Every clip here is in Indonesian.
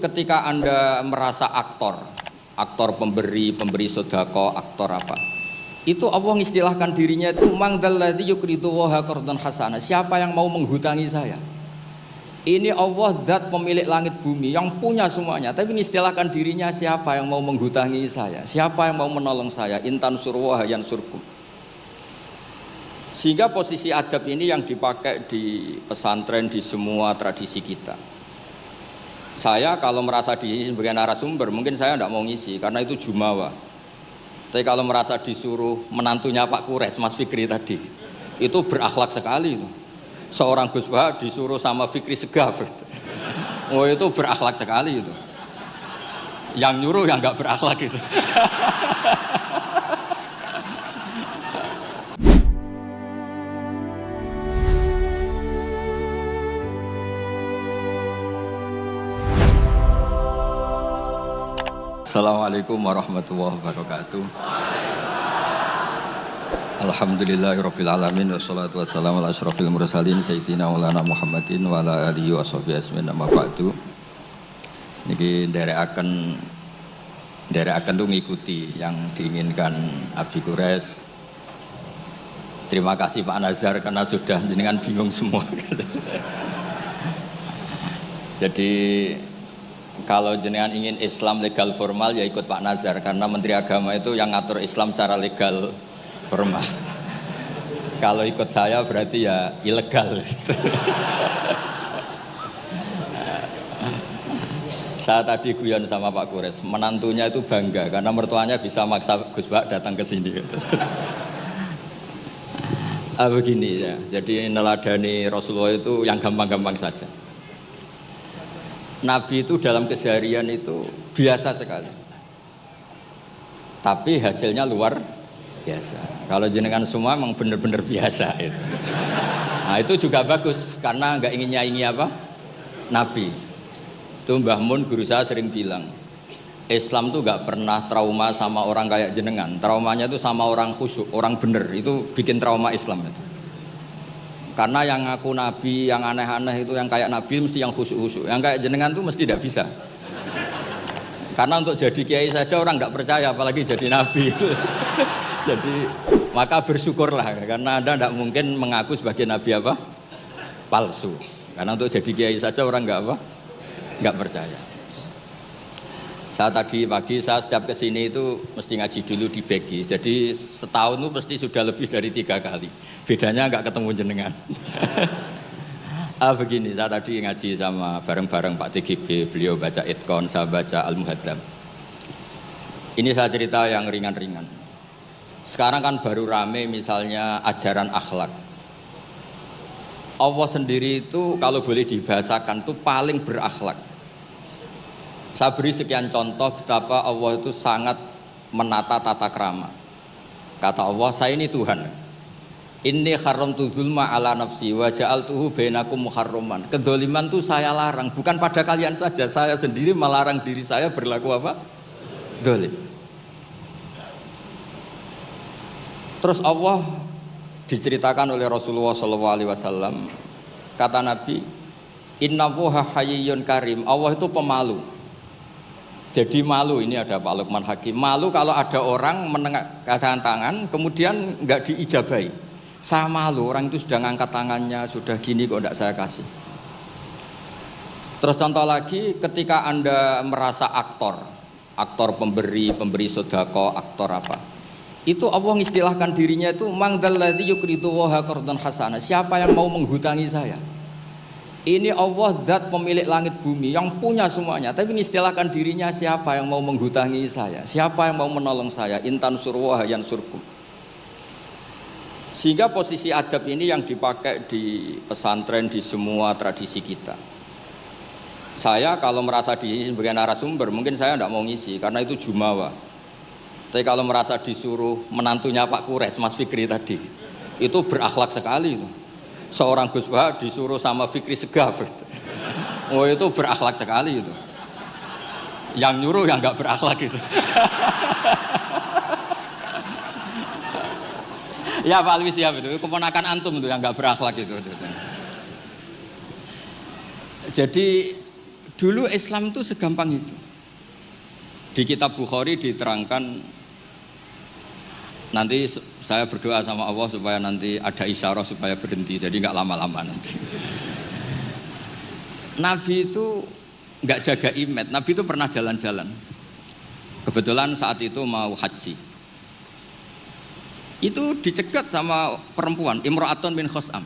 Ketika Anda merasa aktor pemberi sedekah, aktor apa? Itu Allah mengistilahkan dirinya itu mangdalladzi yuqridu waha qardan hasana. Siapa yang mau menghutangi saya? Ini Allah zat pemilik langit bumi yang punya semuanya, tapi mengistilahkan dirinya siapa yang mau menghutangi saya? Siapa yang mau menolong saya? Intan surwa yansurkum. Sehingga posisi adab ini yang dipakai di pesantren, di semua tradisi kita. Saya kalau merasa di sebagai narasumber, mungkin saya tidak mau ngisi karena itu jumawa. Tapi kalau merasa disuruh menantunya Pak Kures, Mas Fikri tadi, itu berakhlak sekali. Seorang Gus Bah disuruh sama Fikri Segaf. Oh itu berakhlak sekali itu. Yang nyuruh yang nggak berakhlak itu. Assalamualaikum warahmatullahi wabarakatuh. Alhamdulillahirabbil alamin wassalatu wassalamu ala asyrofil mursalin sayyidina maulana Muhammadin wa ala alihi washabihi ajmain amma ba'du. Niki nderekaken tuh ngikuti yang diinginkan Abi Kures. Terima kasih Pak Nazar karena sudah jenengan bingung semua. Jadi kalau jenengan ingin Islam legal formal ya ikut Pak Nazar karena Menteri Agama itu yang ngatur Islam secara legal formal. Kalau ikut saya berarti ya ilegal. Saya tadi guyon sama Pak Kures, menantunya itu bangga karena mertuanya bisa maksa Gus Bak datang ke sini. Begini ya, jadi neladani Rasulullah itu yang gampang-gampang saja. Nabi itu dalam keseharian itu biasa sekali, tapi hasilnya luar biasa. Kalau jenengan semua memang benar-benar biasa itu. Nah itu juga bagus karena nggak ingin nyaingi apa Nabi. Itu Mbah Mun guru saya sering bilang, Islam tuh nggak pernah trauma sama orang kayak jenengan. Traumanya itu sama orang khusyuk, orang bener itu bikin trauma Islam itu. Karena yang ngaku Nabi, yang aneh-aneh itu, yang kayak Nabi mesti yang khusyuk-khusyuk. Yang kayak jenengan tuh mesti tidak bisa. Karena untuk jadi kiai saja orang tidak percaya, apalagi jadi Nabi itu. Jadi maka bersyukurlah, karena Anda tidak mungkin mengaku sebagai Nabi apa? Palsu. Karena untuk jadi kiai saja orang nggak percaya. Saya tadi pagi saya setiap kesini itu mesti ngaji dulu di Begi. Jadi setahun itu pasti sudah lebih dari 3 kali. Bedanya nggak ketemu jenengan. Begini, saya tadi ngaji sama bareng-bareng Pak TGB. Beliau baca Itqon, saya baca Al-Muhaddam. Ini saya cerita yang ringan-ringan. Sekarang kan baru rame misalnya ajaran akhlak. Allah sendiri itu kalau boleh dibahasakan itu paling berakhlak. Saya beri sekian contoh betapa Allah itu sangat menata tata krama. Kata Allah, saya ini Tuhan. Inni haramtu zulma ala nafsi wa ja'altuhu bainakum muharraman. Kedoliman itu saya larang, bukan pada kalian saja. Saya sendiri melarang diri saya berlaku apa? Dolim. Terus Allah diceritakan oleh Rasulullah SAW. Kata Nabi, Innallaha hayyun karim. Allah itu pemalu. Jadi malu, ini ada Pak Lukman Hakim. Malu kalau ada orang mengangkat tangan kemudian nggak diijabahi. Saya malu, orang itu sudah ngangkat tangannya, sudah gini kok enggak saya kasih. Terus contoh lagi, ketika Anda merasa aktor pemberi sedekah, aktor apa? Itu Allah mengistilahkan dirinya itu mangdalladzi yuqridu waha qardan hasana. Siapa yang mau menghutangi saya? Ini Allah zat pemilik langit bumi yang punya semuanya, tapi mengistilahkan dirinya siapa yang mau menghutangi saya? Siapa yang mau menolong saya? Intan surwa yansurkum. Sehingga posisi adab ini yang dipakai di pesantren, di semua tradisi kita. Saya kalau merasa di sebagai narasumber, mungkin saya tidak mau ngisi karena itu jumawa. Tapi kalau merasa disuruh menantunya Pak Kures, Mas Fikri tadi, itu berakhlak sekali itu. Seorang Gus Bah disuruh sama Fikri Segaf. Oh itu berakhlak sekali itu. Yang nyuruh yang nggak berakhlak itu. Ya Pak Alwi siap itu, keponakan antum itu yang nggak berakhlak itu. Jadi Dulu Islam itu segampang itu. Di kitab Bukhari diterangkan, nanti saya berdoa sama Allah supaya nanti ada isyarah supaya berhenti, jadi nggak lama-lama nanti. Nabi itu nggak jaga image, Nabi itu pernah jalan-jalan. Kebetulan saat itu mau haji. Itu dicegat sama perempuan, Imra'atun bin Khosam.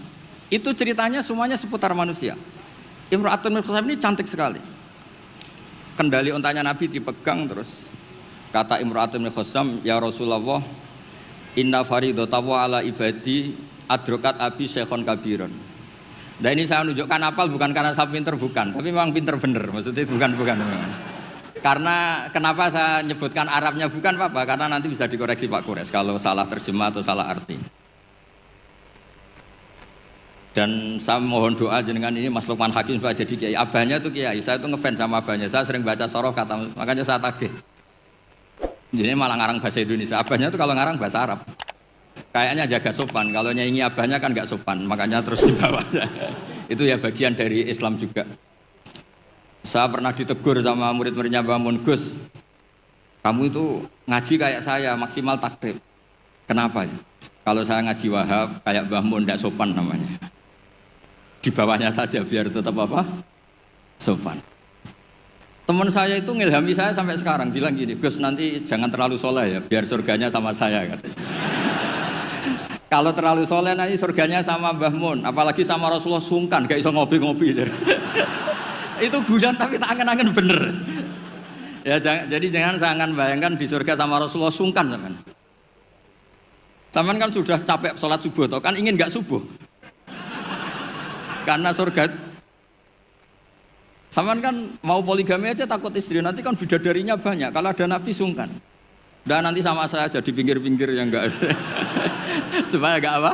Itu ceritanya semuanya seputar manusia. Imra'atun bin Khosam ini cantik sekali. Kendali untanya Nabi dipegang, terus kata Imra'atun bin Khosam, ya Rasulullah, inna faridatahu ala ibadi adrokat abi syekhon kabiron. Nah ini saya menunjukkan apal bukan karena saya pinter, bukan, tapi memang pinter bener, maksudnya bukan. Karena kenapa saya nyebutkan Arabnya bukan apa, karena nanti bisa dikoreksi Pak Kures kalau salah terjemah atau salah arti. Dan saya mohon doa jenengan ini Mas Lukman Hakim supaya jadi kiai. Abahnya tuh kiai, saya tuh ngefans sama abahnya. Saya sering baca soroh kata, makanya saya tagih. Jadi malah ngarang bahasa Indonesia. Abahnya tuh kalau ngarang bahasa Arab. Kayaknya jaga sopan. Kalau nyanyi abahnya kan nggak sopan, makanya terus dibawa. Itu ya bagian dari Islam juga. Saya pernah ditegur sama murid-muridnya Mbah Mun, Gus, kamu itu ngaji kayak saya, maksimal takrib. Kenapa ya? Kalau saya ngaji Wahab, kayak Mbah Mun, tidak sopan namanya. Di bawahnya saja biar tetap apa? Sopan. Teman saya itu ngilhami saya sampai sekarang, bilang gini, Gus nanti jangan terlalu soleh ya, biar surganya sama saya katanya. Kalau terlalu soleh nanti surganya sama Mbah Mun, apalagi sama Rasulullah sungkan, gak iso ngopi-ngopi. Itu guyon tapi tak angen-angen bener. Ya jadi jangan bayangkan di surga sama Rasulullah sungkan teman. Teman kan sudah capek sholat subuh toh, kan ingin nggak subuh. Karena surga. Saman kan mau poligami aja takut istri, nanti kan bidadarinya banyak. Kalau ada Nabi sungkan. Dan nanti sama saya aja di pinggir-pinggir yang enggak ada. Supaya enggak apa?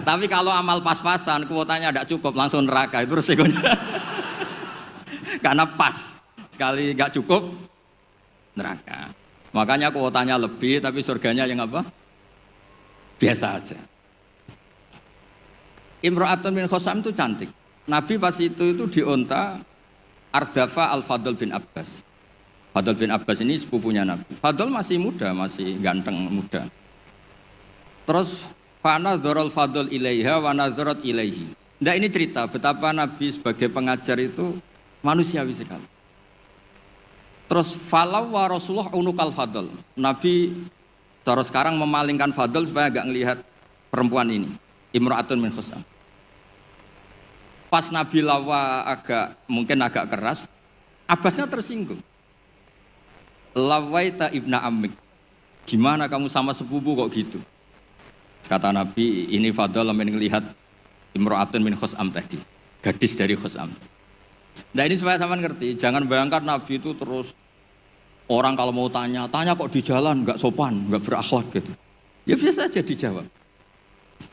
Tapi kalau amal pas-pasan, kuotanya enggak cukup, langsung neraka, itu resikonya. Karena pas, sekali enggak cukup, neraka. Makanya kuotanya lebih, tapi surganya yang apa? Biasa aja. Imra'atun bin Khosam itu cantik. Nabi pas itu dionta Ardafa Al-Fadl bin Abbas. Fadl bin Abbas ini sepupunya Nabi. Fadl masih muda, masih ganteng muda. Terus fanadharul Fadl ilaiha wa nadharat ilaihi. Nah ini cerita betapa Nabi sebagai pengajar itu manusiawi sekali. Terus falau wa Rasulullah unukal Fadl. Nabi cara sekarang memalingkan Fadl supaya agak ngelihat perempuan ini, Imra'atun min Khosam. Pas Nabi lawa mungkin agak keras, Abbasnya tersinggung. Lawaita ibna ammik, gimana kamu sama sepupu kok gitu? Kata Nabi, ini Fadl melihat Imra'atun min Khosam tadi, gadis dari Khosam. Nah ini supaya sampean ngerti, jangan bayangkan Nabi itu terus orang kalau mau tanya kok di jalan, nggak sopan, nggak berakhlak gitu. Ya biasa aja dijawab.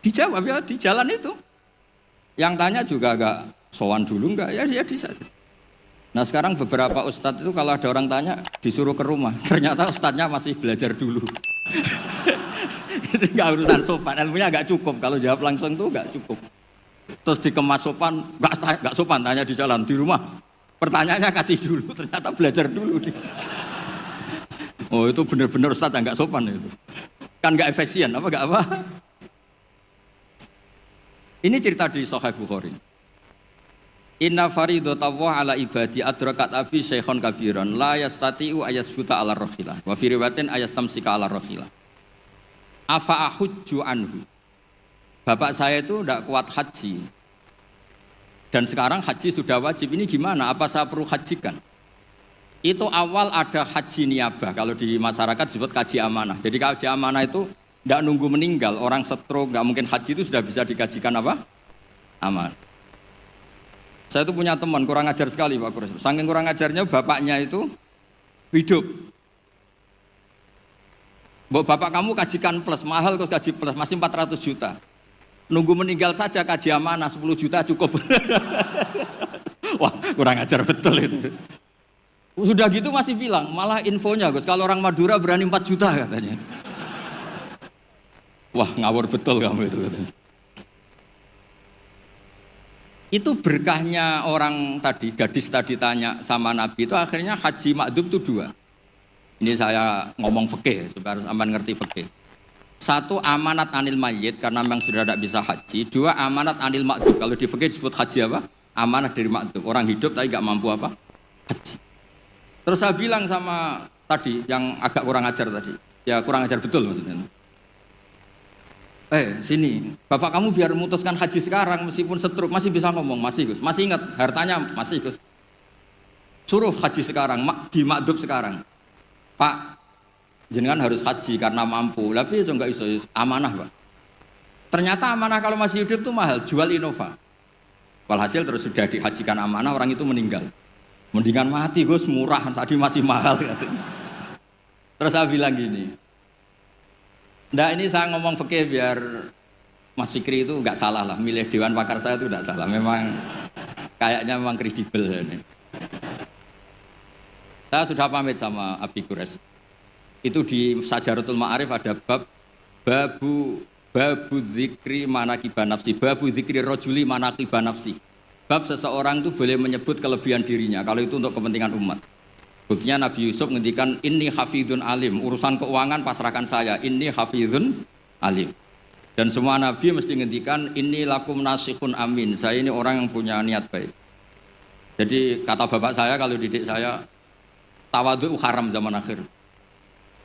Dijawab ya di jalan itu. Yang tanya juga agak sowan dulu enggak, ya di saja. Nah sekarang beberapa ustadz itu kalau ada orang tanya disuruh ke rumah, ternyata ustadznya masih belajar dulu. Itu enggak urusan sopan, ilmunya enggak cukup, kalau jawab langsung tuh enggak cukup. Terus dikemas sopan, enggak sopan, tanya di jalan, di rumah. Pertanyaannya kasih dulu, ternyata belajar dulu dia. Oh itu benar-benar ustadz yang enggak sopan itu. Kan enggak efisien, enggak apa. Ini cerita di Sahih Bukhari. Inna faridatahu ala ibadi adrakat abi syekhon kabiran la yastati'u ayasbuta ala rakhilah wa fi riwayatin ayastamsika ala rakhilah. Afa ahujju anhu. Bapak saya itu tidak kuat haji. Dan sekarang haji sudah wajib. Ini gimana? Apa saya perlu hajikan? Itu awal ada haji niabah. Kalau di masyarakat disebut kaji amanah. Jadi kaji amanah itu tidak nunggu meninggal, orang stroke, nggak mungkin haji itu sudah bisa dikajikan apa? Aman. Saya itu punya teman kurang ajar sekali Pak Kures. Saking kurang ajarnya bapaknya itu hidup. Bapak kamu kajikan plus, mahal kok kaji plus, masih 400 juta. Nunggu meninggal saja kaji amanah 10 juta cukup. Wah kurang ajar betul itu. Sudah gitu masih bilang, malah infonya Gus, kalau orang Madura berani 4 juta katanya. Wah ngawur betul kamu itu. Itu berkahnya orang tadi, gadis tadi tanya sama Nabi itu akhirnya haji makdum itu dua. Ini saya ngomong fikih supaya harus aman ngerti fikih. Satu amanat anil mayyit karena memang sudah tidak bisa haji. Dua amanat anil makdum. Kalau di fikih disebut haji apa? Amanat dari makdum. Orang hidup tapi nggak mampu apa? Haji. Terus saya bilang sama tadi yang agak kurang ajar tadi. Ya kurang ajar betul maksudnya. Sini, bapak kamu biar memutuskan haji sekarang meskipun stroke masih bisa ngomong, masih Gus, masih ingat hartanya masih Gus. Suruh haji sekarang, di makdum sekarang. Pak, jenengan harus haji karena mampu, tapi itu enggak iso, amanah Pak. Ternyata amanah kalau masih hidup itu mahal, jual Innova. Walhasil terus sudah dihajikan amanah, orang itu meninggal. Mendingan mati Gus, murah, tadi masih mahal. Terus saya bilang gini, nah ini saya ngomong fikih biar Mas Fikri itu nggak salah lah, milih dewan pakar saya itu nggak salah, memang kayaknya memang kredibel ini. Saya sudah pamit sama Abi Gures. Itu di Sajaratul Ma'arif ada babu dzikri manaqiban nafsi, babu dzikri rajuli manaqiban nafsi. Bab seseorang itu boleh menyebut kelebihan dirinya kalau itu untuk kepentingan umat. Buktinya Nabi Yusuf ngendikan inni hafidun alim, urusan keuangan pasrahkan saya, inni hafidun alim. Dan semua Nabi mesti ngendikan inni lakum nasihun amin, saya ini orang yang punya niat baik. Jadi kata bapak saya kalau didik saya, tawadhu haram zaman akhir.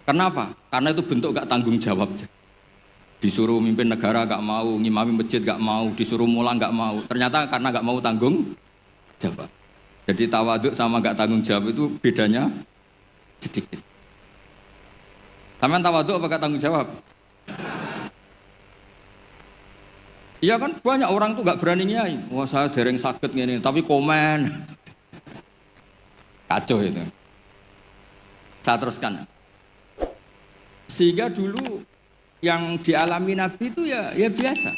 Kenapa? Karena itu bentuk gak tanggung jawab. Disuruh mimpin negara gak mau, ngimami masjid gak mau, disuruh mulang gak mau. Ternyata karena gak mau tanggung jawab. Jadi tawaduk sama gak tanggung jawab itu bedanya sedikit. Sampean tawaduk apa gak tanggung jawab? Iya kan banyak orang tuh gak berani nyai. Wah saya dereng sakit gini, tapi komen. Kacau itu. Saya teruskan. Sehingga dulu yang dialami Nabi itu ya biasa.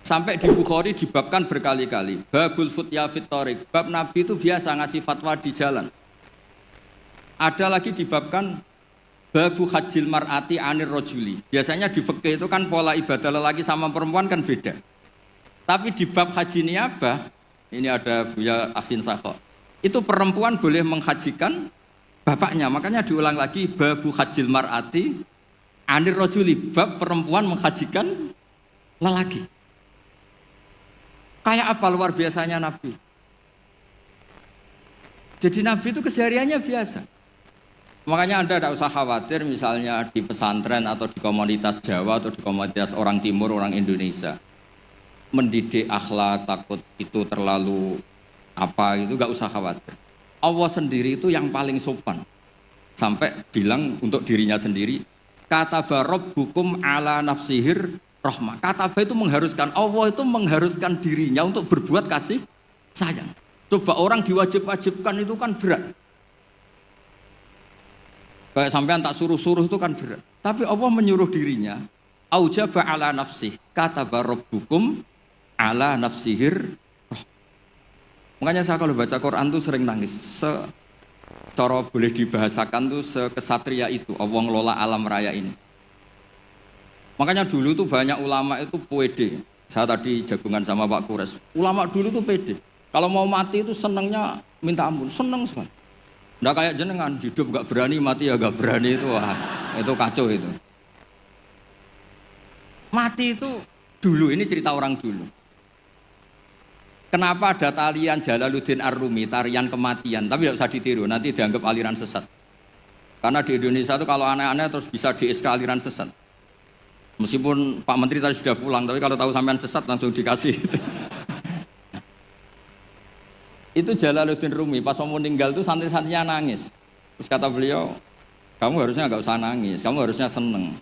Sampai di Bukhari dibabkan berkali-kali. Babul futya fit thoriq. Bab Nabi itu biasa ngasih fatwa di jalan. Ada lagi dibabkan babu hajjil mar'ati anir rojuli. Biasanya di fikih itu kan pola ibadah lelaki sama perempuan kan beda. Tapi di bab haji niyabah, ini ada Buya Aksin Sakho. Itu perempuan boleh menghajikan bapaknya. Makanya diulang lagi babu hajjil mar'ati anir rojuli. Bab perempuan menghajikan lelaki. Kayak apa luar biasanya Nabi. Jadi Nabi itu kesehariannya biasa. Makanya Anda tidak usah khawatir misalnya di pesantren atau di komunitas Jawa atau di komunitas orang Timur, orang Indonesia. Mendidik akhlak, takut itu terlalu apa itu, gak usah khawatir. Allah sendiri itu yang paling sopan. Sampai bilang untuk dirinya sendiri, kataba rabbukum ala nafsihir rahmah. Kataba itu mengharuskan, Allah itu mengharuskan dirinya untuk berbuat kasih sayang. Coba orang diwajib-wajibkan itu kan berat. Kayak sampean tak suruh-suruh itu kan berat. Tapi Allah menyuruh dirinya, aujaba ala nafsih, kataba rabbukum ala nafsihir rahmah. Makanya saya kalau baca Quran tuh sering nangis. Cara boleh dibahasakan tuh sekesatria itu, Allah ngelola alam raya ini. Makanya dulu tuh banyak ulama itu pede. Saya tadi jagungan sama Pak Kures. Ulama dulu tuh pede. Kalau mau mati itu senengnya minta ampun, seneng sekali. Nggak kayak jenengan, hidup gak berani, mati ya gak berani itu. Wah, itu kacau itu. Mati itu dulu, ini cerita orang dulu. Kenapa ada tarian Jalaluddin Ar-Rumi, tarian kematian, tapi tidak usah ditiru, nanti dianggap aliran sesat. Karena di Indonesia itu kalau aneh-aneh terus bisa di-SK aliran sesat. Meskipun Pak Menteri tadi sudah pulang, tapi kalau tahu sampean sesat langsung dikasih. Itu Jalaluddin Rumi, pas mau meninggal itu santri-santrinya nangis. Terus kata beliau, kamu harusnya nggak usah nangis, kamu harusnya seneng.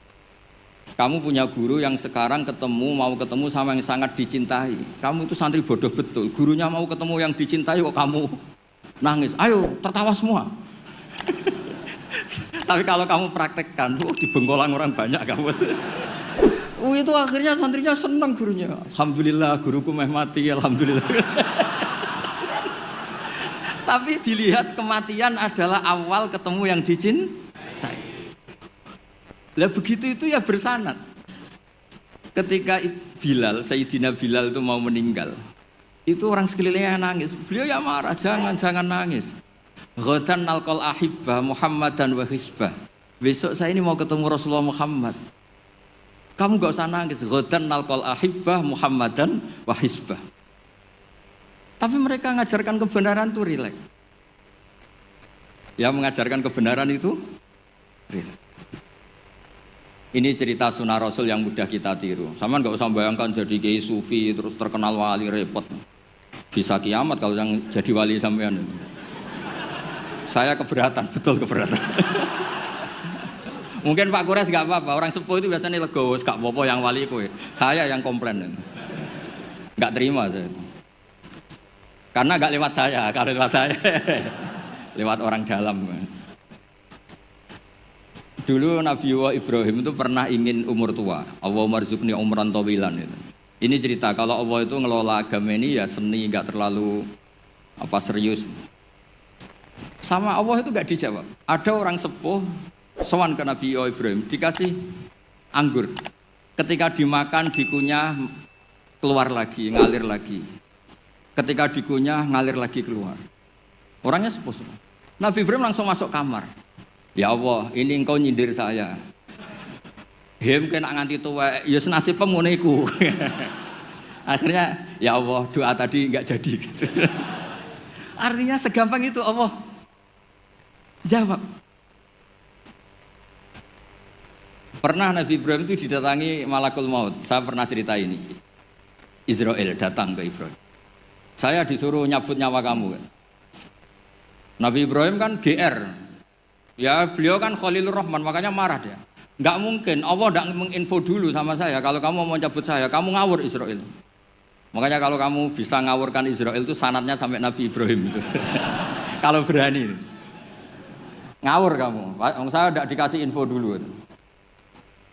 Kamu punya guru yang sekarang mau ketemu sama yang sangat dicintai. Kamu itu santri bodoh betul, gurunya mau ketemu yang dicintai kok kamu nangis. Ayo, tertawa semua. Tapi kalau kamu praktekkan, di Bengkolang orang banyak kamu. Itu akhirnya santrinya senang gurunya. Alhamdulillah guruku meh mati, alhamdulillah. Tapi dilihat kematian adalah awal ketemu yang dicintai. Lah begitu itu ya bersanad. Ketika Bilal, Sayyidina Bilal itu mau meninggal, Itu orang sekelilingnya nangis. Beliau ya marah, jangan nangis. Ghadan nalqal ahibbah Muhammadan wa hisbah. Besok saya ini mau ketemu Rasulullah Muhammad. Kamu gak usah nangis. Ghadan nalqal ahibbah Muhammadan wa hisbah. Tapi mereka mengajarkan kebenaran itu rileks. Ya mengajarkan kebenaran itu rileks. Ini cerita sunnah Rasul yang mudah kita tiru. Sama nggak usah bayangkan jadi kiai sufi terus terkenal wali, repot. Bisa kiamat kalau yang jadi wali sampean. Saya keberatan, betul keberatan. Mungkin Pak Kures nggak apa-apa. Orang sepuh itu biasanya legowo, gak apa-apa yang wali kowe. Saya yang komplain. Nggak terima saya. Karena nggak lewat saya, kalau lewat saya lewat orang dalam. Dulu Nabi Ibrahim itu pernah ingin umur tua. Allahumma rzuqni umran tawilan itu. Ini cerita kalau Allah itu ngelola agama ini ya seni, enggak terlalu serius. Sama Allah itu enggak dijawab. Ada orang sepuh sowan ke Nabi Ibrahim dikasih anggur. Ketika dimakan dikunyah keluar lagi, ngalir lagi. Ketika dikunyah ngalir lagi keluar. Orangnya sepuh. Nabi Ibrahim langsung masuk kamar. Ya Allah, ini engkau nyindir saya. Hem kena nganti tua, ya senasib penguneku. Akhirnya, ya Allah, doa tadi enggak jadi. Gitu. Artinya segampang itu Allah jawab. Pernah Nabi Ibrahim itu didatangi malakul maut. Saya pernah cerita ini. Israel datang ke Ibrahim. Saya disuruh nyabut nyawa kamu. Nabi Ibrahim kan GR. Ya beliau kan Khalilur Rahman, makanya marah dia. Enggak mungkin, Allah enggak menginfo dulu sama saya. Kalau kamu mau cabut saya, kamu ngawur Israel. Makanya kalau kamu bisa ngawurkan Israel itu sanadnya sampai Nabi Ibrahim itu. Kalau berani. Ngawur kamu. Saya enggak dikasih info dulu.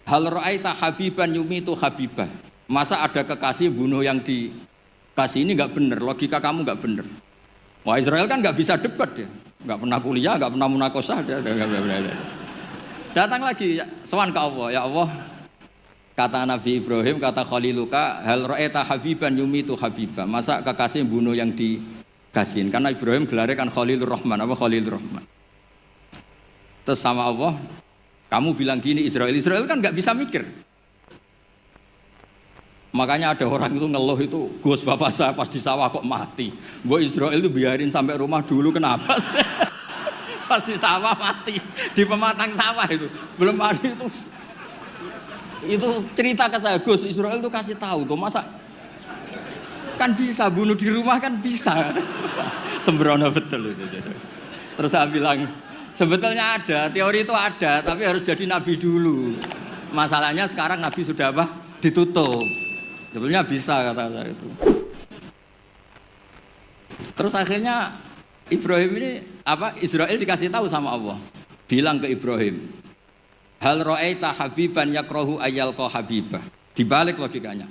Hal ra'aita habiban yumitu habibah. Masa ada kekasih bunuh yang dikasih, ini enggak benar. Logika kamu enggak benar. Wah Israel kan enggak bisa debat ya. Enggak pernah kuliah, enggak pernah munakosah. Datang lagi, sowan ke Allah, ya Allah. Kata Nabi Ibrahim, kata Khaliluka, hal ra'aita habiban yumitu habibah. Masa kekasih bunuh yang dikasihin? Karena Ibrahim gelarnya kan Khalilur Rahman, apa Khalilur Rahman. Terus sama Allah, kamu bilang gini Israel kan enggak bisa mikir. Makanya ada orang itu ngeluh itu, Gus bapak saya pas di sawah kok mati. Mbok Israel itu biarin sampai rumah dulu, kenapa? Pas di sawah mati, di pematang sawah itu belum mati itu cerita ke saya, Gus Israel itu kasih tahu tuh, masa kan bisa bunuh di rumah kan bisa. Sembrono betul itu. Terus saya bilang sebetulnya ada, teori itu ada, tapi harus jadi nabi dulu. Masalahnya sekarang nabi sudah apa? Ditutup. Sebetulnya bisa kata saya itu. Terus akhirnya Ibrahim ini Israel dikasih tahu sama Allah. Bilang ke Ibrahim, hal ra'aita habiban yakrahu ayyalqa habibah. Dibalik logikanya.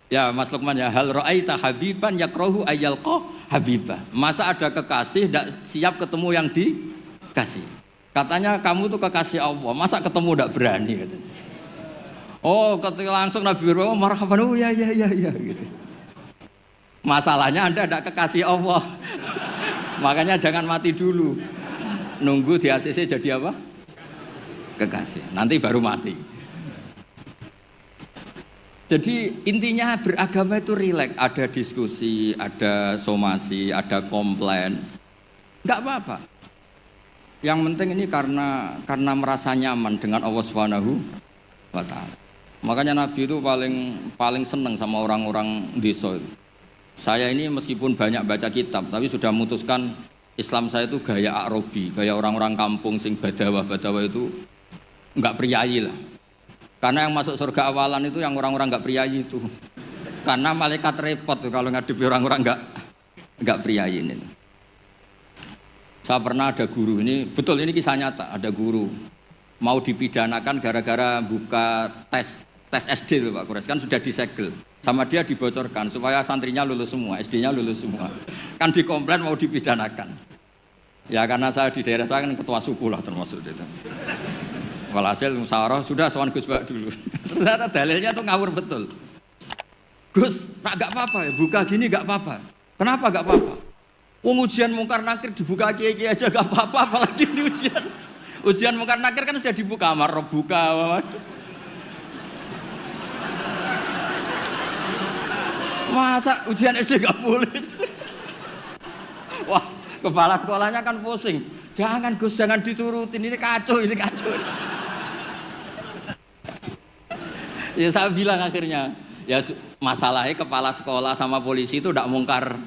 Ya Mas Lukman ya, hal ra'aita habiban yakrahu ayyalqa habibah. Masa ada kekasih tidak siap ketemu yang dikasih. Katanya kamu tuh kekasih Allah, masa ketemu tidak berani katanya. Oh, ketika langsung Nabi Ibrahim marhaban, oh ya gitu. Masalahnya Anda tidak kekasih Allah. Makanya jangan mati dulu. Nunggu di ACC jadi apa? Kekasih. Nanti baru mati. Jadi intinya beragama itu rileks, ada diskusi, ada somasi, ada komplain. Enggak apa-apa. Yang penting ini karena merasa nyaman dengan Allah Subhanahu wa taala. Makanya Nabi itu paling senang sama orang-orang desa itu. Saya ini meskipun banyak baca kitab, tapi sudah memutuskan Islam saya itu gaya Arabi, gaya orang-orang kampung sing badawa itu enggak priayi lah. Karena yang masuk surga awalan itu yang orang-orang enggak priayi itu. Karena malaikat repot tuh kalau ngadepi orang-orang enggak priayi ini. Saya pernah ada guru, ini betul ini kisah nyata, ada guru mau dipidanakan gara-gara buka tes SD loh Pak Kures, kan sudah disegel. Sama dia dibocorkan supaya santrinya lulus semua, SD-nya lulus semua. Kan dikomplain mau dipidanakan. Ya karena saya di daerah saya kan ketua suku lah termasuk itu. Walhasil musyawarah sudah sowan Gus Bak dulu. Ternyata dalilnya tuh ngawur betul. Gus, nak gak apa-apa ya, buka gini gak apa-apa. Kenapa gak apa-apa? Ujian mungkar nakir dibuka kiai aja gak apa-apa, apalagi ini ujian. Ujian mungkar nakir kan sudah dibuka, marah buka. Masa ujian SD gak boleh? Wah, kepala sekolahnya kan pusing. Jangan Gus, jangan diturutin, ini kacau, ini kacau. Ya saya bilang akhirnya, ya masalahnya kepala sekolah sama polisi itu tidak mungkar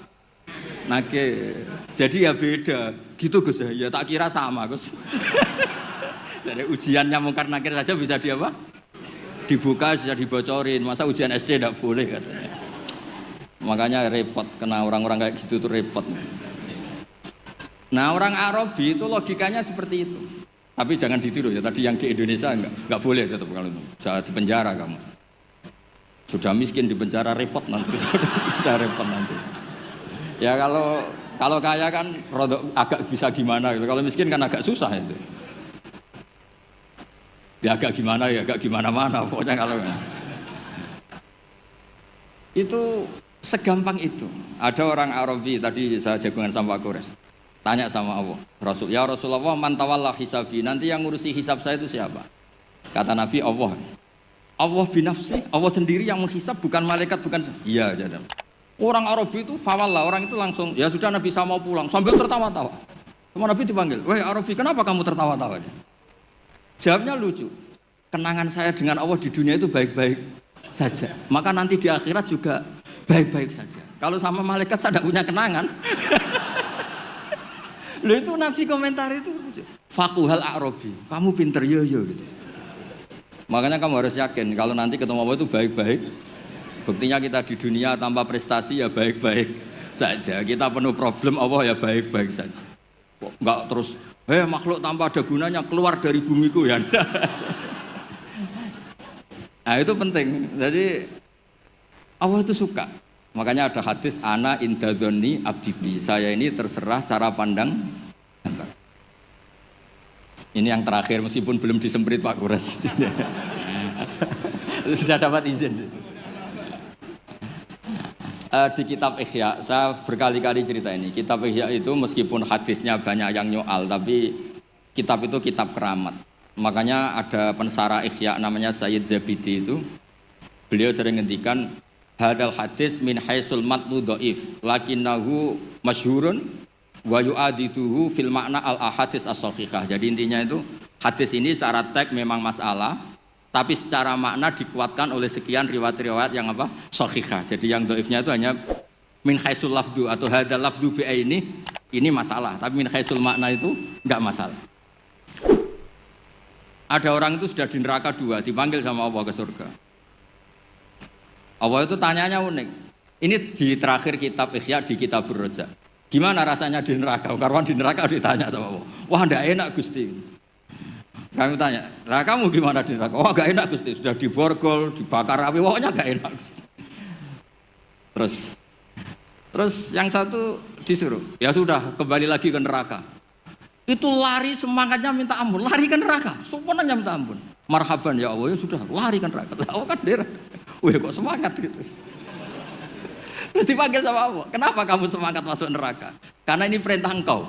nakir. Jadi ya beda. Gitu Gus ya tak kira sama Gus. Jadi ujiannya mungkar nakir saja bisa dibuka, bisa dibocorin. Masa ujian SD tidak boleh katanya. Makanya repot, kena orang-orang kayak gitu tuh repot. Nah orang Arabi itu logikanya seperti itu. Tapi jangan ditiru ya, tadi yang di Indonesia enggak boleh tetap kalau itu. Bisa di penjara kamu. Sudah miskin di penjara repot nanti. Sudah repot nanti. Ya kalau kaya kan agak bisa gimana gitu. Kalau miskin kan agak susah itu. Ya agak gimana ya, agak gimana-mana pokoknya kalau itu segampang itu. Ada orang Arabi tadi saya jagungan sama Pak Kores. Tanya sama Allah, Rasul, ya Rasulullah, man tawalla hisabi, nanti yang ngurusi hisab saya itu siapa? Kata Nabi, Allah. Allah binafsi, Allah sendiri yang menghisab, bukan malaikat, bukan. Iya, jadi. Orang Arabi itu fawalla, orang itu langsung, ya sudah Nabi saya mau pulang, sambil tertawa-tawa. Sama Nabi dipanggil, weh Arabi, kenapa kamu tertawa-tawa? Jawabnya lucu, kenangan saya dengan Allah di dunia itu baik-baik saja. Maka nanti di akhirat juga baik-baik saja. Kalau sama malaikat saya tidak punya kenangan. Loh itu Nabi komentar itu fakuhal Arabi, kamu pinter yo gitu. Makanya kamu harus yakin kalau nanti ketemu Allah itu baik-baik. Buktinya kita di dunia tanpa prestasi ya baik-baik saja. Kita penuh problem, Allah ya baik-baik saja. Enggak terus, makhluk tanpa ada gunanya keluar dari bumiku ya. Nah itu penting. Jadi Allah itu suka. Makanya ada hadis ana indadzoni abdibi, saya ini terserah cara pandang hamba. Ini yang terakhir meskipun belum disemprit Pak Kures. Sudah dapat izin. Di kitab Ihya, saya berkali-kali cerita ini. Kitab Ihya itu meskipun hadisnya banyak yang nyoal, tapi kitab itu kitab keramat. Makanya ada pensara Ihya namanya Sayyid Zabidi itu. Beliau sering ngendikan hadal hadis min haisul matnu dhaif lakinnahu masyhurun wa yu'adituhu fil makna al ahadits as-sahihah. Jadi intinya itu hadis ini secara teks memang masalah, tapi secara makna dikuatkan oleh sekian riwayat-riwayat yang sahihah. Jadi yang dhaifnya itu hanya min haisul lafdu atau hadal lafdu bi ini masalah, tapi min haisul makna itu enggak masalah. Ada orang itu sudah di neraka 2 dipanggil sama Allah ke surga. Allah itu tanyanya unik. Ini di terakhir kitab Ihya di kitab Ar-Raja. Gimana rasanya di neraka? Karena di neraka ditanya sama Allah. Wah, enggak enak Gusti. Kami tanya, "Lah kamu gimana di neraka?" Wah, enggak enak Gusti. Sudah diborgol, dibakar api, pokoknya enggak enak Gusti. Terus yang satu disuruh, "Ya sudah, kembali lagi ke neraka." Itu lari semangatnya minta ampun, lari ke neraka. Semuanya minta ampun. Marhaban ya Allah, ya sudah, lari ke neraka. Allah kan derek. Wih kok semangat gitu. Terus dipanggil sama Allah, kenapa kamu semangat masuk neraka? Karena ini perintah engkau.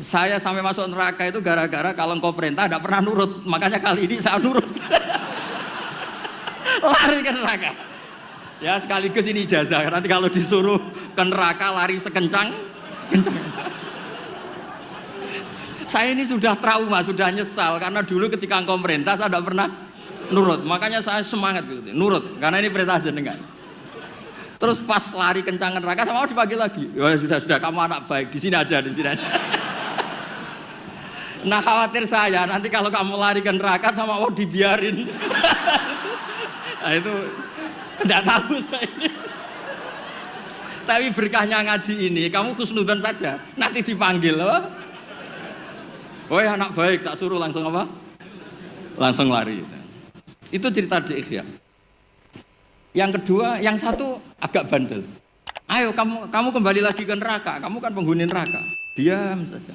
Saya sampai masuk neraka itu gara-gara kalau engkau perintah tidak pernah nurut. Makanya kali ini saya nurut. Lari ke neraka. Ya sekaligus ini ijazah. Nanti kalau disuruh ke neraka lari sekencang. Saya ini sudah trauma, sudah nyesal. Karena dulu ketika engkau perintah saya tidak pernah nurut, makanya saya semangat gitu, nurut, karena ini perintah jenengan. Terus pas lari kencang neraka sama Allah dipanggil lagi. Ya sudah, kamu anak baik, di sini aja. Nah khawatir saya nanti kalau kamu lari ke neraka sama Allah dibiarin. Nah itu tidak tahu saya ini. Tapi berkahnya ngaji ini, kamu husnudzon saja, nanti dipanggil loh. Woi anak baik, tak suruh langsung apa? Langsung lari. Itu cerita di Ihya. Yang kedua, yang satu agak bandel. Ayo kamu kembali lagi ke neraka, kamu kan penghuni neraka. Diam saja.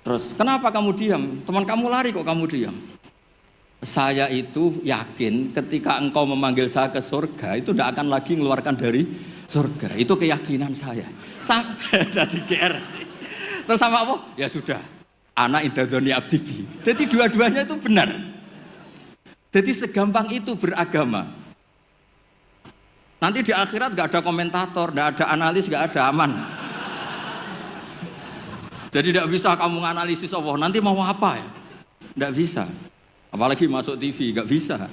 Terus kenapa kamu diam? Teman kamu lari kok kamu diam? saya itu yakin ketika engkau memanggil saya ke surga itu tidak akan lagi mengeluarkan dari surga. Itu keyakinan saya. Dari GR. Terus sama apa? Ya sudah. Anak indadoni abdibi. Jadi dua-duanya itu benar. Jadi segampang itu beragama. Nanti di akhirat nggak ada komentator, nggak ada analis, nggak ada aman. Jadi tidak bisa kamu menganalisis Allah. Nanti mau apa ya? Tidak bisa. Apalagi masuk TV, nggak bisa.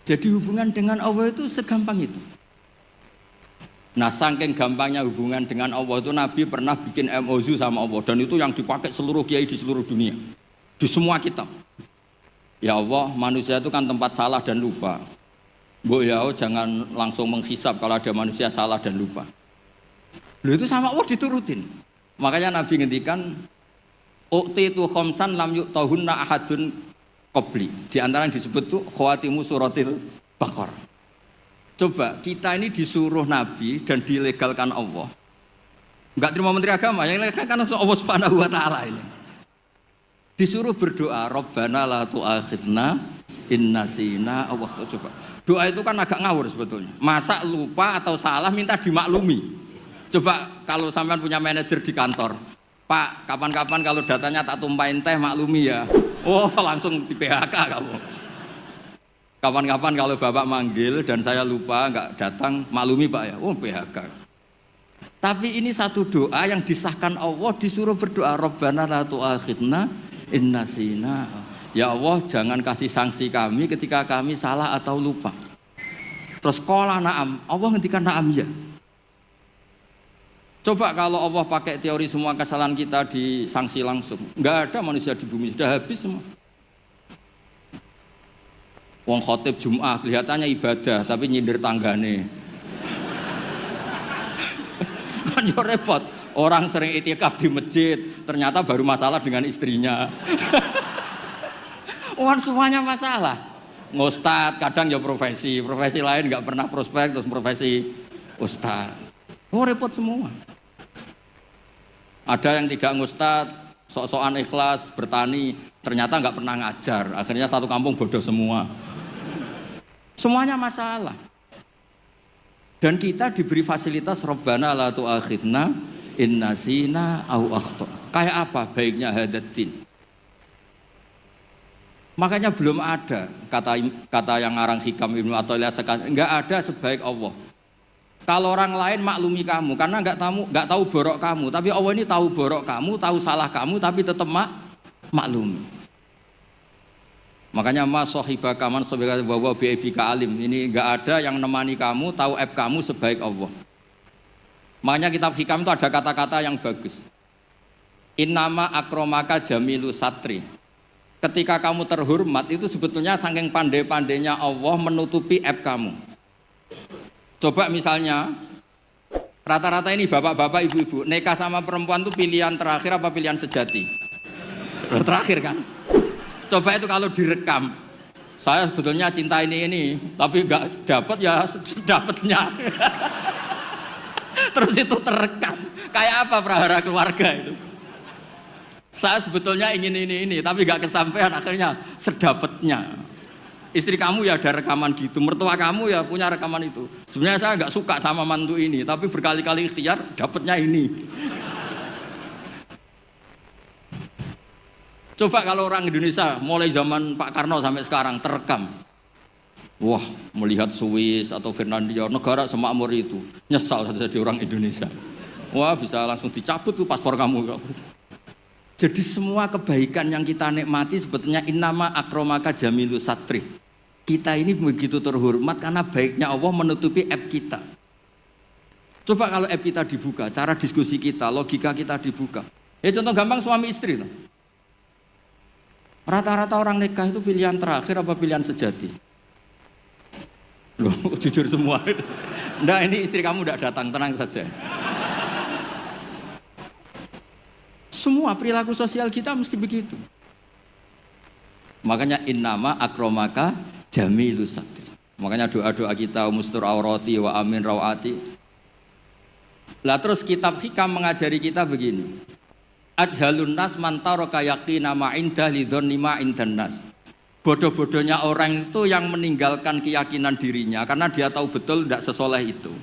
Jadi hubungan dengan Allah itu segampang itu. Nah, saking gampangnya hubungan dengan Allah itu Nabi pernah bikin MOU sama Allah. Dan itu yang dipakai seluruh kiai di seluruh dunia. Di semua kitab. Ya Allah, manusia itu kan tempat salah dan lupa. Bu ya, jangan langsung menghisab kalau ada manusia salah dan lupa. Loh itu sama Allah diturutin. Makanya Nabi ngendikan u'titu khamsan lam yu'tahunna ahadun qabli. Di antara yang disebut tuh khawatimu suratil Baqarah. Coba kita ini disuruh Nabi dan dilegalkan Allah. Enggak terima menteri agama, yang legalkan Allah Subhanahu wa taala ini. Disuruh berdoa, Rabbana la tu'akhidna in nasina. Allah coba. Doa itu kan agak ngawur sebetulnya. Masa lupa atau salah minta dimaklumi. Coba kalau sampean punya manajer di kantor, Pak, kapan-kapan kalau datanya tak tumpahin teh maklumi ya. Oh, langsung di PHK kamu. Kapan-kapan kalau Bapak manggil dan saya lupa nggak datang, maklumi Pak ya. Oh, PHK. Tapi ini satu doa yang disahkan Allah, disuruh berdoa, Rabbana la tu'akhidna in nasina. Ya Allah, jangan kasih sanksi kami ketika kami salah atau lupa. Terus qala na'am, Allah ngendikan na'am ya. Coba kalau Allah pakai teori semua kesalahan kita disanksi langsung, nggak ada manusia di bumi, sudah habis semua. Wong khotib Jum'ah kelihatannya ibadah tapi nyindir tanggane. Kan yo repot. Orang sering itikaf di masjid, ternyata baru masalah dengan istrinya. Wan semuanya masalah. Ngustad kadang ya profesi lain nggak pernah prospek terus profesi ustad. Oh repot semua. Ada yang tidak ngustad, sok-sokan ikhlas, bertani, ternyata nggak pernah ngajar. Akhirnya satu kampung bodoh semua. Semuanya masalah. Dan kita diberi fasilitas Rabbana la tu'akhidna in nasina au akhta. Kayak apa baiknya hadatin? Makanya belum ada kata yang ngarang Hikam Ibnu Athaillah sekarang, enggak ada sebaik Allah. Kalau orang lain maklumi kamu karena enggak tahu borok kamu, tapi Allah ini tahu borok kamu, tahu salah kamu tapi tetap maklumi. Makanya mas sahibaka man sabika wa bi'ibika alim. Ini enggak ada yang nemani kamu, tahu aib kamu sebaik Allah. Makanya kitab Hikam itu ada kata-kata yang bagus. Innama akromaka jamilu satri. Ketika kamu terhormat itu sebetulnya saking pandai-pandainya Allah menutupi aib kamu. Coba misalnya rata-rata ini bapak-bapak, ibu-ibu nikah sama perempuan itu pilihan terakhir apa pilihan sejati? Terakhir kan? Coba itu kalau direkam, saya sebetulnya cinta ini, tapi nggak dapat ya dapatnya. Terus itu terekam, kayak apa prahara keluarga itu? Saya sebetulnya ingin ini, tapi nggak kesampaian, akhirnya sedapatnya. Istri kamu ya ada rekaman gitu, mertua kamu ya punya rekaman itu. Sebenarnya saya nggak suka sama mantu ini, tapi berkali-kali ikhtiar dapatnya ini. Coba kalau orang Indonesia mulai zaman Pak Karno sampai sekarang terekam. Wah, melihat Swiss atau Finlandia, negara semakmur itu, nyesal jadi orang Indonesia. Wah, bisa langsung dicabut tuh paspor kamu. Jadi semua kebaikan yang kita nikmati sebetulnya innama akromaka jamilu satri. Kita ini begitu terhormat karena baiknya Allah menutupi aib kita. Coba kalau aib kita dibuka, cara diskusi kita, logika kita dibuka. Ya contoh gampang suami istri. Rata-rata orang nikah itu pilihan terakhir apa pilihan sejati? Loh, jujur semua. Nah ini istri kamu udah datang, tenang saja. Semua perilaku sosial kita mesti begitu. Makanya innama akromaka jamilus satri. Makanya doa-doa kita mustur aurati wa amin rawati. Lah terus kitab Hikam mengajari kita begini. Ajhalun nas man taraka yaqina ma inda lidhonni ma indan nas. Bodoh-bodohnya orang itu yang meninggalkan keyakinan dirinya karena dia tahu betul tidak sesoleh itu.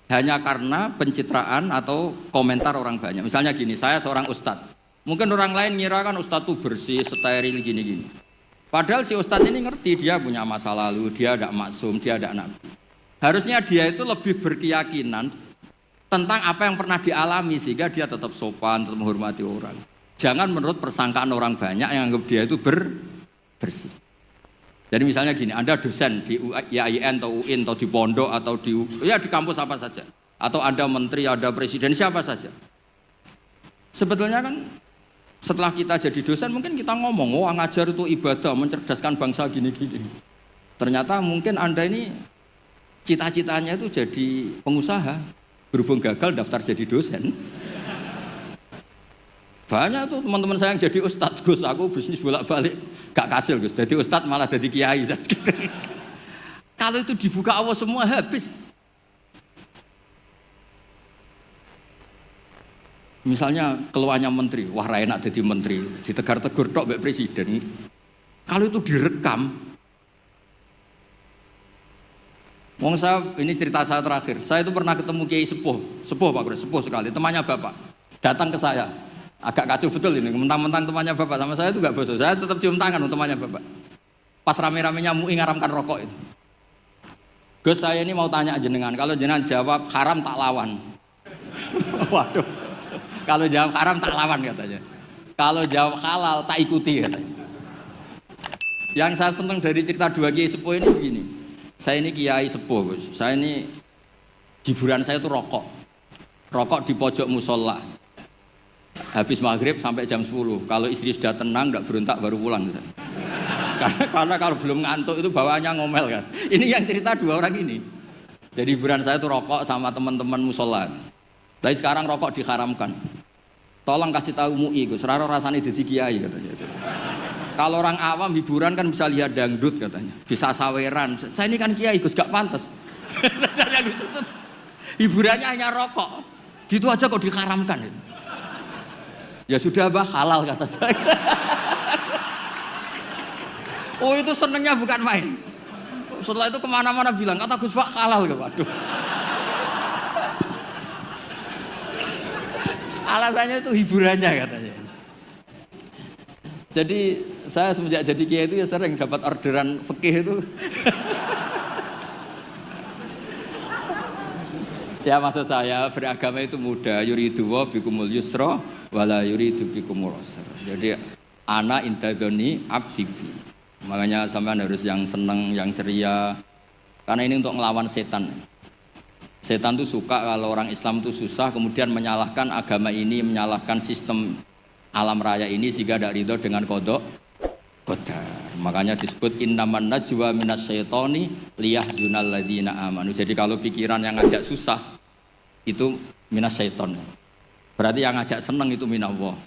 Hanya karena pencitraan atau komentar orang banyak. Misalnya gini, saya seorang ustadz. Mungkin orang lain ngira kan ustadz itu bersih, steril, gini-gini. Padahal si ustadz ini ngerti dia punya masa lalu, dia tidak maksum, dia tidak nabi. Harusnya dia itu lebih berkeyakinan tentang apa yang pernah dialami sehingga dia tetap sopan, tetap menghormati orang. Jangan menurut persangkaan orang banyak yang anggap dia itu bersih. Jadi misalnya gini, Anda dosen di IAIN atau UIN atau di pondok atau di kampus apa saja, atau Anda menteri, ada presiden, siapa saja. Sebetulnya kan setelah kita jadi dosen mungkin kita ngomong, oh ngajar itu ibadah, mencerdaskan bangsa gini-gini. Ternyata mungkin Anda ini cita-citanya itu jadi pengusaha, berhubung gagal daftar jadi dosen. Banyak tuh teman-teman saya yang jadi ustadz, Gus, aku bisnis bolak-balik gak kasil Gus, jadi ustadz malah jadi kiai. Kalau itu dibuka Allah semua habis. Misalnya keluarnya menteri, wah enak jadi menteri, ditegar-tegur tok mbek presiden. Kalau itu direkam, wong saya, ini cerita saya terakhir, saya itu pernah ketemu kiai sepuh Pak Guru, sepuh sekali, temannya bapak, datang ke saya. Agak kacau betul ini, mentang-mentang temannya bapak sama saya itu gak bosok, saya tetap cium tangan untuk temannya bapak. Pas rame-ramenya MUI ngaramkan rokok itu. Gus, saya ini mau tanya jenengan, kalau jenengan jawab haram tak lawan. Waduh, kalau jawab haram tak lawan katanya. Kalau jawab halal tak ikuti katanya. Yang saya senang dari cerita dua kiai sepuh ini begini, saya ini kiai sepuh Gus, saya ini hiburan saya itu rokok di pojok musola. Habis maghrib sampai jam 10. Kalau istri sudah tenang, tidak berontak baru pulang. Karena kalau belum ngantuk itu bawaannya ngomel kan. Ini yang cerita dua orang ini. Jadi hiburan saya itu rokok sama teman-teman musola. Tapi sekarang rokok diharamkan. Tolong kasih tahu MUI, Gus. Raro rasanya jadi kiai katanya. Kalau orang awam hiburan kan bisa lihat dangdut katanya, bisa saweran. Saya ini kan kiai, Gus, gak pantas. Hiburannya hanya rokok. Gitu aja kok diharamkan. Ya sudah bah, halal kata saya. Oh itu senengnya bukan main. Setelah itu kemana-mana bilang, kata Gus Pak halal. Waduh. Alasannya itu hiburannya katanya. Jadi saya semenjak jadi kiai itu ya sering dapat orderan fikih itu. Ya maksud saya beragama itu mudah, yuridu wa bikumul yusra wala yuridu bikumul usra. Jadi ana intadzoni abdi. Makanya sampean harus yang seneng, yang ceria. Karena ini untuk ngelawan setan. Setan tuh suka kalau orang Islam tuh susah, kemudian menyalahkan agama ini, menyalahkan sistem alam raya ini sehingga tidak ridho dengan qada qadar. Makanya disebut innaman najwa minasyaitoni liyahzunal ladzina amanu. Jadi kalau pikiran yang ngajak susah itu minasyaiton. Berarti yang ngajak seneng itu minallah.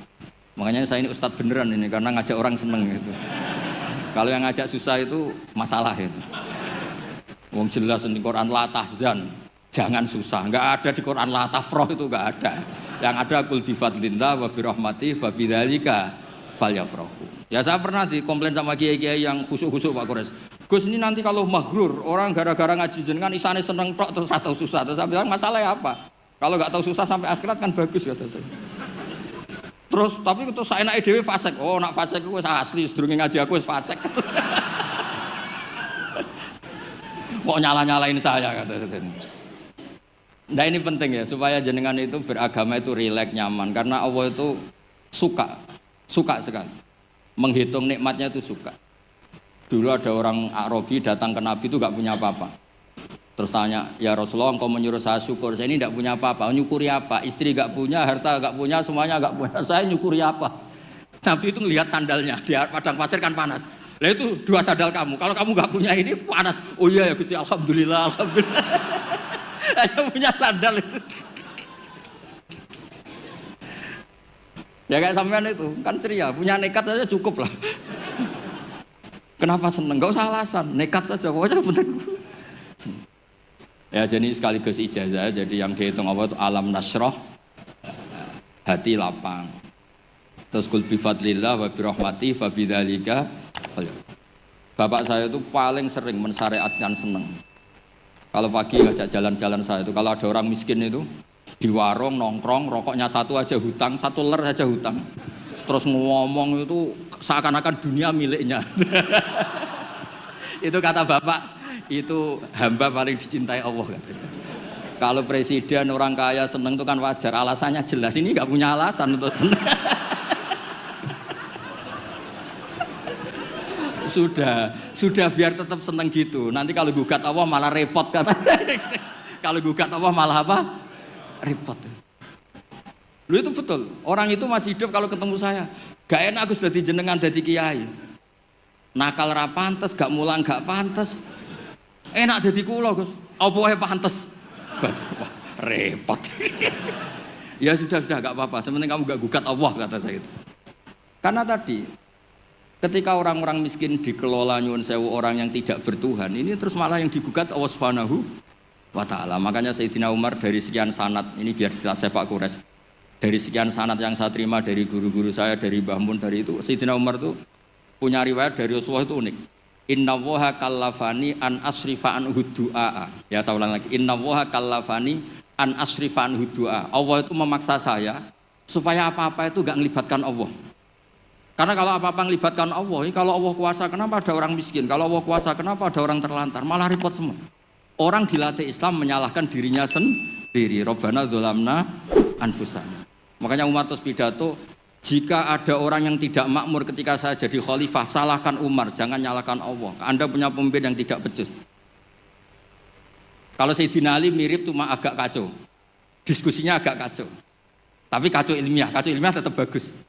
Makanya saya ini ustadz beneran ini karena ngajak orang seneng gitu. Kalau yang ngajak susah itu masalah itu. Wong jelas di Quran la tahzan, jangan susah. Enggak ada di Quran la tafrah, itu enggak ada. Yang ada qul bi fadlillah wa bi rahmati fa bidzalika falyafrahu. Ya saya pernah dikomplain sama kiai-kiai yang khusuk-khusuk Pak Kores. Gus ini nanti kalau maghrur, orang gara-gara ngaji jenengan isane seneng tok terus atau susah. Terus saya bilang masalahnya apa? Kalau enggak tahu susah sampai akhirat kan bagus kata saya. Terus tapi itu saya enake dhewe fasik. Oh nak fasik ku wis asli sedurunge ngaji aku wis fasik. Kok nyala-nyalain saya kata saya. Nah ini penting ya supaya jenengan itu beragama itu rileks nyaman karena Allah itu suka sekali menghitung nikmatnya itu suka. Dulu ada orang Arabi datang ke Nabi itu gak punya apa-apa. Terus tanya, ya Rasulullah engkau menyuruh saya syukur, saya ini gak punya apa-apa, nyukuri apa? Istri gak punya, harta gak punya, semuanya gak punya, saya nyukuri apa? Nabi itu ngelihat sandalnya, di padang pasir kan panas. Lah itu 2 sandal kamu, kalau kamu gak punya ini panas. Oh iya ya Gusti, alhamdulillah. Hanya punya sandal itu. Ya kayak sampean itu, kan ceria, punya nekat saja cukup lah. Kenapa seneng? Gak usah alasan, nekat saja, pokoknya penting. Ya jadi sekaligus ijazah, jadi yang dihitung apa itu alam nasroh, hati lapang. Terus kul bi fadlillah wa bi rahmati fa bidzalika. Bapak saya itu paling sering mensyariatkan seneng. Kalau pagi ngajak jalan-jalan saya itu, kalau ada orang miskin itu di warung nongkrong, rokoknya satu aja hutang, satu ler aja hutang. Terus ngomong itu seakan-akan dunia miliknya. Itu kata bapak, itu hamba paling dicintai Allah katanya. Kalau presiden orang kaya seneng itu kan wajar, alasannya jelas. Ini nggak punya alasan untuk seneng. Sudah biar tetap seneng gitu. Nanti kalau gugat Allah malah repot kan. Kalau gugat Allah malah apa? Repot. Lu itu betul. Orang itu masih hidup kalau ketemu saya. Gak enak aku sudah dijenengan jadi kiai. Nakal ra pantes, gak mulang gak pantes. Enak jadi kula, Gus. Apa wae pantes. Wah, repot. Ya sudah gak apa-apa. Sementing kamu gak gugat Allah kata saya itu. Karena tadi ketika orang-orang miskin dikelola nyuwun sewu orang yang tidak bertuhan, ini terus malah yang digugat Allah Subhanahu wa ta'ala. Makanya Sayyidina Umar dari sekian sanad, ini biar kita sepak kures, dari sekian sanad yang saya terima dari guru-guru saya, dari Mbah Mun, dari itu Sayyidina Umar itu punya riwayat dari Rasulullah itu unik. Innallaha kallafani an asrifa an du'a. Ya saya ulang lagi, innallaha kallafani an asrifa an du'a. Allah itu memaksa saya supaya apa-apa itu gak melibatkan Allah. Karena kalau apa-apa melibatkan Allah, kalau Allah kuasa kenapa ada orang miskin? Kalau Allah kuasa kenapa ada orang terlantar? Malah repot semua. Orang dilatih Islam menyalahkan dirinya sendiri. Rabbana dzolamna anfusana. Makanya Umar terus pidato, jika ada orang yang tidak makmur ketika saya jadi khalifah, salahkan Umar, jangan nyalahkan Allah. Anda punya pemimpin yang tidak becus. Kalau Sayyidina Ali mirip cuma agak kacau. Diskusinya agak kacau. Tapi kacau ilmiah tetap bagus.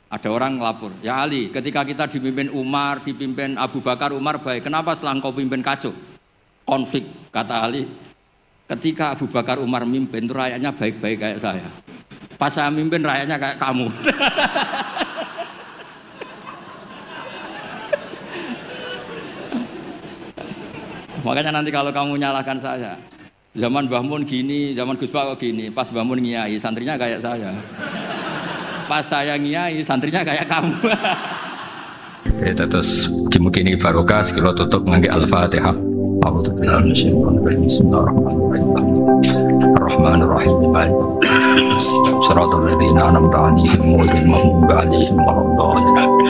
Ada orang ngelapor, ya Ali, ketika kita dipimpin Umar, dipimpin Abu Bakar, Umar baik, kenapa setelah engkau pimpin kacau? Konflik, kata Ali, ketika Abu Bakar, Umar mimpin, itu rakyatnya baik-baik kayak saya. Pas saya mimpin, rakyatnya kayak kamu. Makanya nanti kalau kamu nyalahkan saya, zaman Mbah Mun gini, zaman Gus Pak gini, pas Mbah Mun ngiyai, santrinya kayak saya. Pas saya ngiyai, santrinya kayak kamu. Ya, terus mungkin ini barokah, sekilo tutup ngangge Al-Fatihah. A'udzubillahi minasyaitonir rajim. Bismillahirrahmanirrahim. Ar-Rahmanir-Rahim. Shiratal ladzina an'amta 'alaihim ghairil maghdubi 'alaihim waladdallin.